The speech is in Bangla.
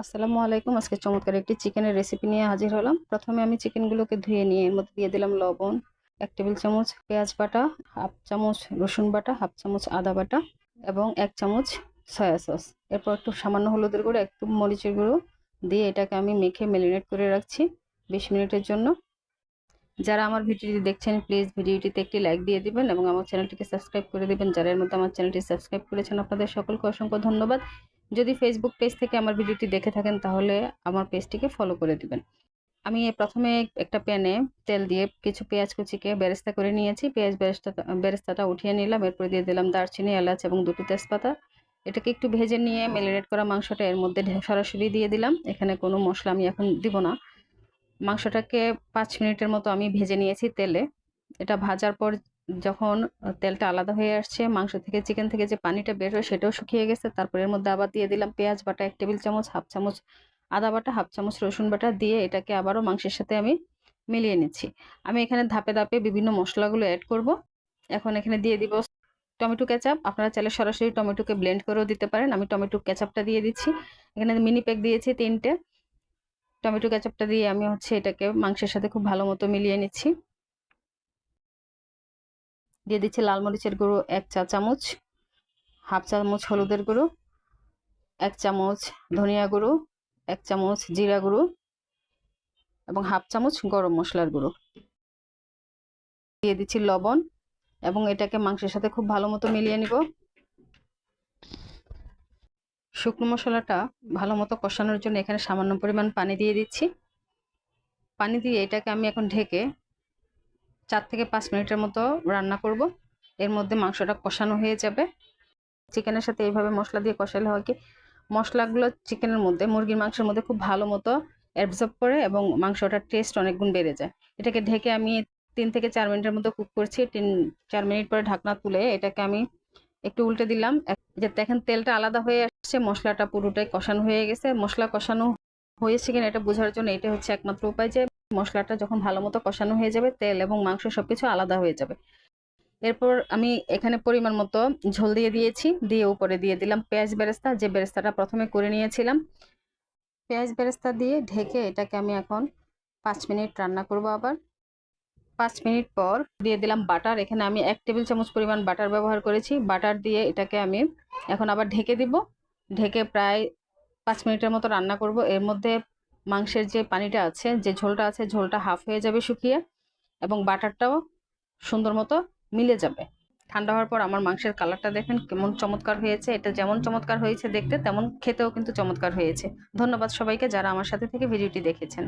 আসসালামু আলাইকুম। আজকে চমৎকার একটি চিকেনের রেসিপি নিয়ে হাজির হলাম। প্রথমে আমি চিকেনগুলোকে ধুয়ে নিয়ে এর মধ্যে দিয়ে দিলাম লবণ, ১ টেবিল চামচ পেঁয়াজ বাটা, 1/2 চামচ রসুন বাটা, 1/2 চামচ আদা বাটা এবং 1 চামচ সয়া সস। এরপর একটু সামান্য হলুদের গুঁড়ো, একটু মরিচের গুঁড়ো দিয়ে এটাকে আমি মেখে মেরিনেট করে রাখছি ২০ মিনিটের জন্য। যারা আমার ভিডিওটি দেখছেন প্লিজ ভিডিওটিতে একটি লাইক দিয়ে দিবেন এবং আমার চ্যানেলটিকে সাবস্ক্রাইব করে দিবেন। যারা এর মধ্যে আমার চ্যানেলটি সাবস্ক্রাইব করেছেন আপনাদের সকলকে অসংখ্য ধন্যবাদ। যদি ফেসবুক পেজ থেকে আমার ভিডিওটি দেখে থাকেন তাহলে আমার পেজটিকে ফলো করে দিবেন। আমি প্রথমে একটা প্যানে তেল দিয়ে কিছু পেঁয়াজ কুচিকে বেরেস্তা করে নিয়েছি। পেঁয়াজ বেরেস্তাটা উঠিয়ে নিলাম। এরপরে দিয়ে দিলাম দারচিনি, এলাচ এবং 2টি তেজপাতা। এটাকে একটু ভেজে নিয়ে ম্যারিনেট করা মাংসটা এর মধ্যে সরাসরি দিয়ে দিলাম। এখানে কোনো মশলা আমি এখন দিব না। মাংসটাকে 5 মিনিটের মতো আমি ভেজে নিয়েছি তেলে। এটা ভাজার পর যখন তেলটা আলাদা হয়ে আসছে, মাংস থেকে চিকেন থেকে যে পানিটা বের হয় সেটাও শুকিয়ে গেছে। তারপর এর মধ্যে আবার দিয়ে দিলাম পেঁয়াজ বাটা 1 টেবিল চামচ, 1/2 চামচ আদা বাটা, 1/2 চামচ রসুন বাটা দিয়ে এটাকে আবারও মাংসের সাথে আমি মিলিয়ে নিচ্ছি। আমি এখানে ধাপে ধাপে বিভিন্ন মশলাগুলো অ্যাড করব। এখন এখানে দিয়ে দিব টমেটো কেচাপ। আপনারা চাইলে সরাসরি টমেটোকে ব্লেন্ড করেও দিতে পারেন। আমি টমেটো কেচাপটা দিয়ে দিচ্ছি। এখানে মিনি প্যাক দিয়েছি 3টে। টমেটো কেচাপটা দিয়ে আমি এটাকে মাংসের সাথে খুব ভালো মতো মিলিয়ে নিচ্ছি। দিয়ে দিচ্ছি লাল মরিচের গুঁড়ো 1 চা চামচ, 1/2 চামচ হলুদের গুঁড়ো, 1 চামচ ধনিয়া গুঁড়ো, 1 চামচ জিরা গুঁড়ো এবং 1/2 চামচ গরম মশলার গুঁড়ো। দিয়ে দিচ্ছি লবণ এবং এটাকে মাংসের সাথে খুব ভালো মতো মিলিয়ে নিব। শুকনো মশলাটা ভালো মতো কষানোর জন্য এখানে সামান্য পরিমাণ পানি দিয়ে দিচ্ছি। পানি দিয়ে এটাকে আমি এখন ঢেকে 4 থেকে 5 মিনিটের মতো রান্না করব। এর মধ্যে মাংসটা কষানো হয়ে যাবে। চিকেনের সাথে এইভাবে মশলা দিয়ে কষালে হয় কি, মশলাগুলো চিকেনের মধ্যে, মুরগির মাংসের মধ্যে খুব ভালো মতো অ্যাবজর্ব করে এবং মাংসটার টেস্ট অনেক গুণ বেড়ে যায়। এটাকে ঢেকে আমি 3 থেকে 4 মিনিটের মতো কুক করছি। 3-4 মিনিট পরে ঢাকনা তুলে এটাকে আমি একটু উল্টে দিলাম। যে দেখেন তেলটা আলাদা হয়ে আসছে, মশলাটা পুরোটাই কষানো হয়ে গেছে। মশলা কষানো হয়েছে কিনা এটা বোঝার জন্য এটা হচ্ছে একমাত্র উপায় যে মশলাটা যখন ভালো মতো কষানো হয়ে যাবে, তেল এবং মাংস সবকিছু আলাদা হয়ে যাবে। এরপর আমি এখানে পরিমাণ মতো ঝোল দিয়ে দিয়েছি। দিয়ে উপরে দিয়ে দিলাম পেঁয়াজ বেরেস্তা, যে বেরেস্তাটা প্রথমে করে নিয়েছিলাম। পেঁয়াজ বেরেস্তা দিয়ে ঢেকে এটাকে আমি এখন 5 মিনিট রান্না করব। আবার 5 মিনিট পর দিয়ে দিলাম বাটার। এখানে আমি 1 টেবিল চামচ পরিমাণ বাটার ব্যবহার করেছি। বাটার দিয়ে এটাকে আমি এখন আবার ঢেকে দিব। ঢেকে প্রায় 5 মিনিটের মতো রান্না করব। এর মধ্যে মাংসের যে পানিটা আছে, যে ঝোলটা আছে, ঝোলটা হাফ হয়ে যাবে শুকিয়ে এবং বাটারটাও সুন্দর মতো মিলে যাবে। ঠান্ডা হওয়ার পর আমার মাংসের কালারটা দেখেন কেমন চমৎকার হয়েছে। এটা যেমন চমৎকার হয়েছে দেখতে, তেমন খেতেও কিন্তু চমৎকার হয়েছে। ধন্যবাদ সবাইকে যারা আমার সাথে থেকে ভিডিওটি দেখেছেন।